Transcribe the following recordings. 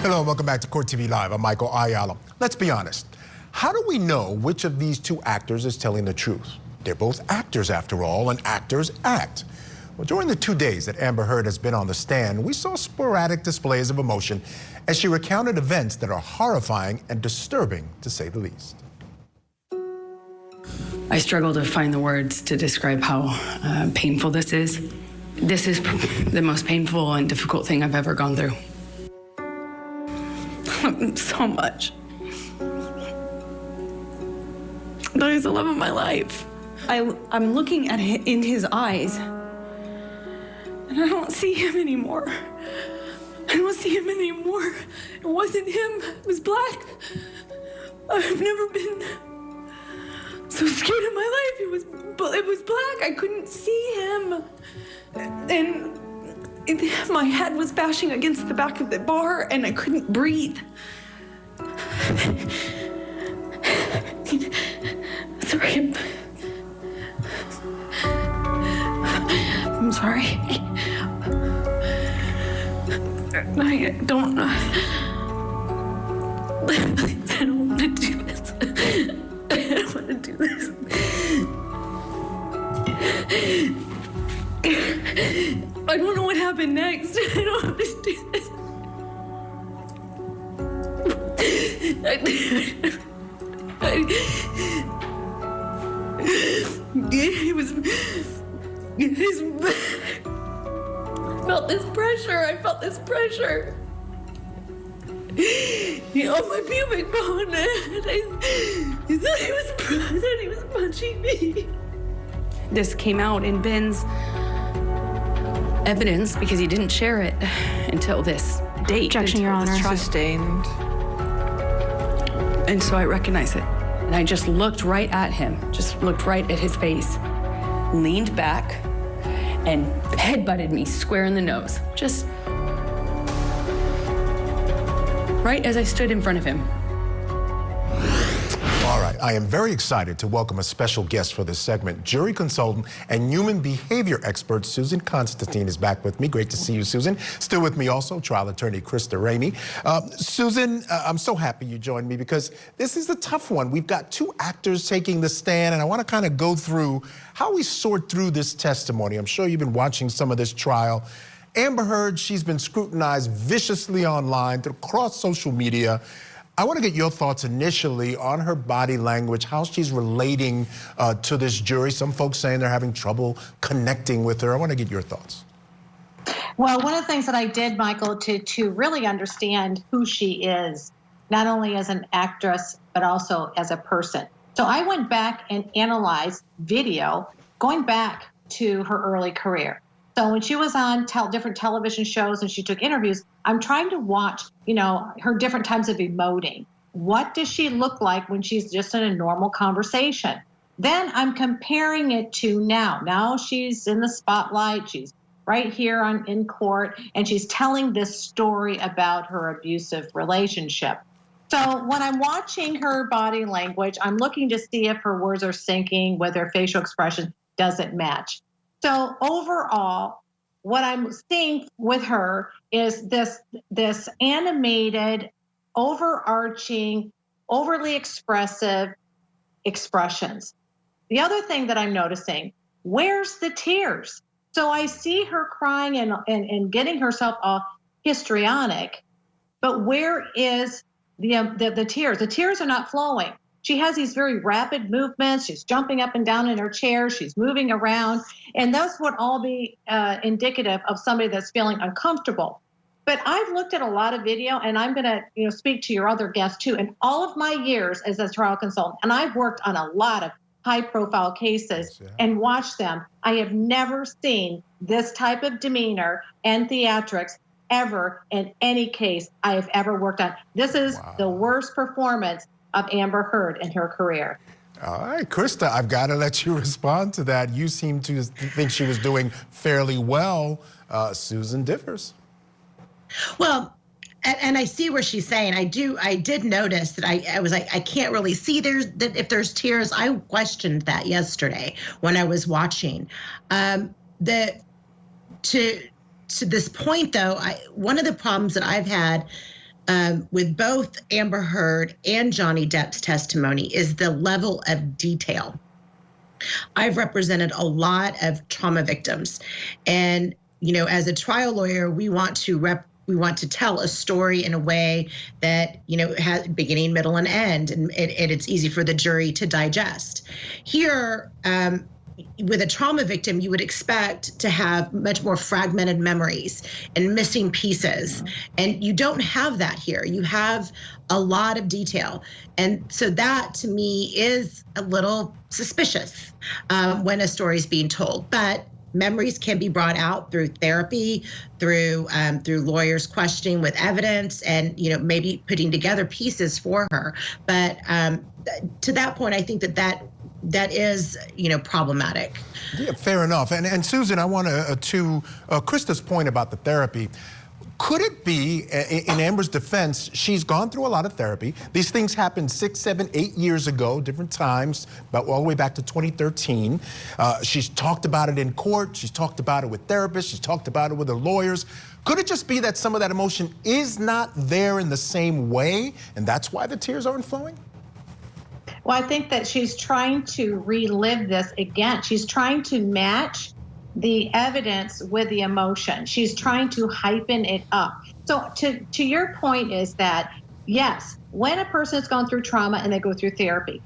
Hello, welcome back to Court TV Live. I'm Michael Ayala. Let's be honest. How do we know which of these two actors is telling the truth? They're both actors after all, and actors act. Well, during the 2 days that Amber Heard has been on the stand, we saw sporadic displays of emotion as she recounted events that are horrifying and disturbing, to say the least. I struggle to find the words to describe how painful this is. This is the most painful and difficult thing I've ever gone through. So much. But he's the love of my life. I'm looking at him in his eyes, and I don't see him anymore. I don't see him anymore. It wasn't him. It was black. I've never been so scared in my life. It was black. I couldn't see him. And my head was bashing against the back of the bar, and I couldn't breathe. Sorry. I'm sorry. I don't. Please, I don't want to do this. I don't want to do this. I don't know what happened next. I don't want to do this. I felt this pressure. He on my pubic bone, and he thought he was punching me. This came out in Ben's evidence because he didn't share it until this date. Objection, Your Honor. Sustained. And so I recognized it. And I just looked right at him, just looked right at his face, leaned back, and headbutted me square in the nose. Just right as I stood in front of him. All right, I am very excited to welcome a special guest for this segment. Jury consultant and human behavior expert Susan Constantine is back with me. Great to see you, Susan. Still with me also, trial attorney Krista Ramey. Susan, I'm so happy you joined me because this is a tough one. We've got two actors taking the stand, and I want to kind of go through how we sort through this testimony. I'm sure you've been watching some of this trial. Amber Heard, she's been scrutinized viciously online across social media. I want to get your thoughts initially on her body language, how she's relating to this jury. Some folks saying they're having trouble connecting with her. I want to get your thoughts. Well, one of the things that I did, Michael, to really understand who she is, not only as an actress, but also as a person. So I went back and analyzed video going back to her early career. So when she was on different television shows and she took interviews, I'm trying to watch, her different times of emoting. What does she look like when she's just in a normal conversation? Then I'm comparing it to now. Now she's in the spotlight. She's right here in court, and she's telling this story about her abusive relationship. So when I'm watching her body language, I'm looking to see if her words are syncing, whether her facial expression doesn't match. So overall, what I'm seeing with her is this animated, overarching, overly expressive expressions. The other thing that I'm noticing, where's the tears? So I see her crying and getting herself all histrionic, but where is the tears? The tears are not flowing. She has these very rapid movements. She's jumping up and down in her chair. She's moving around. And those would all be indicative of somebody that's feeling uncomfortable. But I've looked at a lot of video, and I'm going to speak to your other guests too. In all of my years as a trial consultant, and I've worked on a lot of high-profile cases and watched them, I have never seen this type of demeanor and theatrics ever in any case I have ever worked on. This is the worst performance of Amber Heard in her career. All right, Krista, I've got to let you respond to that. You seem to think she was doing fairly well. Susan differs. Well, and I see where she's saying. I did notice that I was like, I can't really see if there's tears. I questioned that yesterday when I was watching. To this point, though, one of the problems that I've had with both Amber Heard and Johnny Depp's testimony is the level of detail. I've represented a lot of trauma victims, and as a trial lawyer, we want to tell a story in a way that has beginning, middle, and end, and it's easy for the jury to digest. Here, with a trauma victim, you would expect to have much more fragmented memories and missing pieces. And you don't have that here. You have a lot of detail. And so that to me is a little suspicious when a story is being told. But memories can be brought out through therapy, through lawyers questioning with evidence, and maybe putting together pieces for her. But to that point, I think that is problematic. Yeah, fair enough. And Susan, I want to Krista's point about the therapy. Could it be, in Amber's defense, she's gone through a lot of therapy. These things happened 6, 7, 8 years ago, different times, but all the way back to 2013. She's talked about it in court. She's talked about it with therapists. She's talked about it with her lawyers. Could it just be that some of that emotion is not there in the same way, and that's why the tears aren't flowing? Well, I think that she's trying to relive this again. She's trying to match the evidence with the emotion. She's trying to hypen it up. So to your point is that, yes, when a person has gone through trauma and they go through therapy,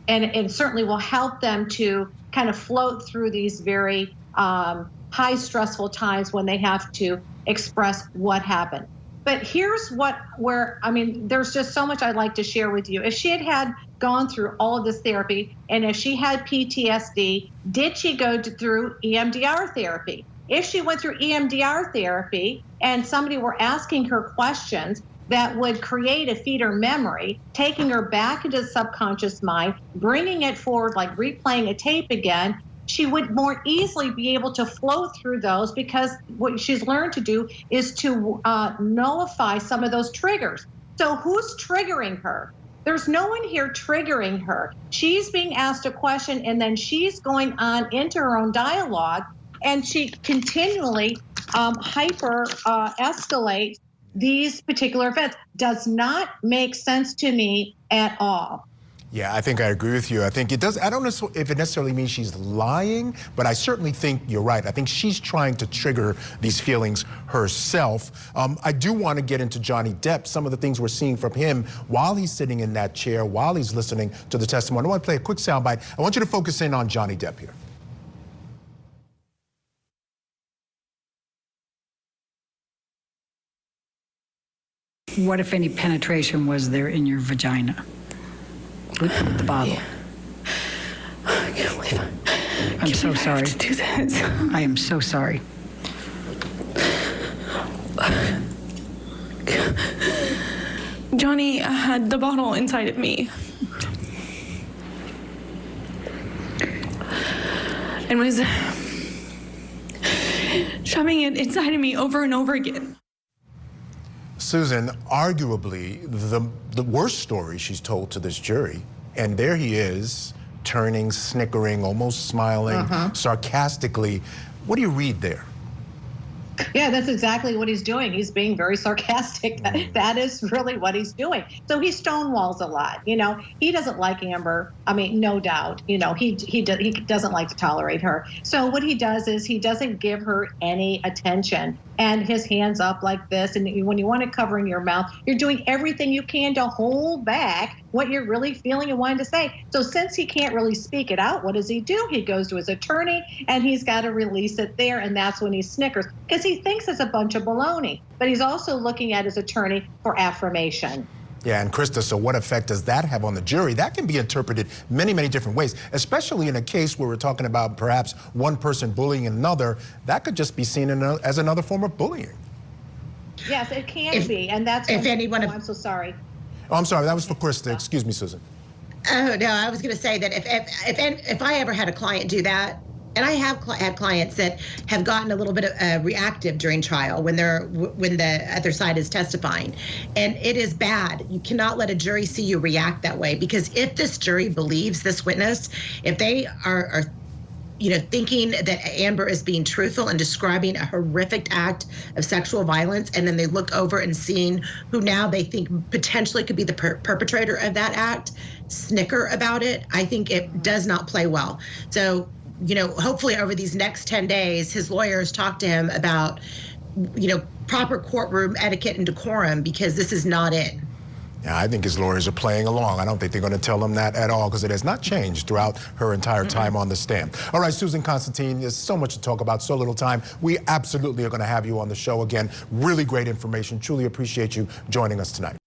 and it certainly will help them to kind of float through these very high stressful times when they have to express what happened. But here's there's just so much I'd like to share with you. If she had gone through all of this therapy, and if she had PTSD, did she go through EMDR therapy? If she went through EMDR therapy and somebody were asking her questions that would create a feeder memory, taking her back into the subconscious mind, bringing it forward, like replaying a tape again, she would more easily be able to flow through those, because what she's learned to do is to nullify some of those triggers. So who's triggering her? There's no one here triggering her. She's being asked a question, and then she's going on into her own dialogue, and she continually hyper escalates these particular events. Does not make sense to me at all. Yeah, I think I agree with you. I think it does. I don't know if it necessarily means she's lying, but I certainly think you're right. I think she's trying to trigger these feelings herself. I do want to get into Johnny Depp, some of the things we're seeing from him while he's sitting in that chair, while he's listening to the testimony. I want to play a quick soundbite. I want you to focus in on Johnny Depp here. What, if any, penetration was there in your vagina? With the bottle. Yeah. I can't believe I'm so sorry. To do this. I am so sorry. Johnny had the bottle inside of me and was shoving it inside of me over and over again. Susan, arguably the worst story she's told to this jury, and there he is, turning, snickering, almost smiling, sarcastically. What do you read there? Yeah, that's exactly what he's doing. He's being very sarcastic. That is really what he's doing. So he stonewalls a lot. He doesn't like Amber. I mean, no doubt. He doesn't like to tolerate her. So what he does is he doesn't give her any attention. And his hands up like this, and when you want to cover in your mouth, you're doing everything you can to hold back what you're really feeling and wanting to say. So since he can't really speak it out, what does he do? He goes to his attorney, and he's got to release it there, and that's when he snickers, because he thinks it's a bunch of baloney. But he's also looking at his attorney for affirmation. Yeah, and Krista, so what effect does that have on the jury? That can be interpreted many, many different ways, especially in a case where we're talking about perhaps one person bullying another. That could just be seen as another form of bullying. Yes, it can be, and that's I'm so sorry. Oh, I'm sorry, that was for Krista. Excuse me, Susan. Oh, no, I was going to say that if I ever had a client do that, and I have had clients that have gotten a little bit reactive during trial when the other side is testifying, and it is bad. You cannot let a jury see you react that way, because if this jury believes this witness, if they are thinking that Amber is being truthful and describing a horrific act of sexual violence, and then they look over and seeing who now they think potentially could be the perpetrator of that act, snicker about it, I think it does not play well. So, hopefully over these next 10 days, his lawyers talk to him about, proper courtroom etiquette and decorum, because this is not it. Yeah, I think his lawyers are playing along. I don't think they're going to tell him that at all, because it has not changed throughout her entire time on the stand. All right, Susan Constantine, there's so much to talk about, so little time. We absolutely are going to have you on the show again. Really great information. Truly appreciate you joining us tonight.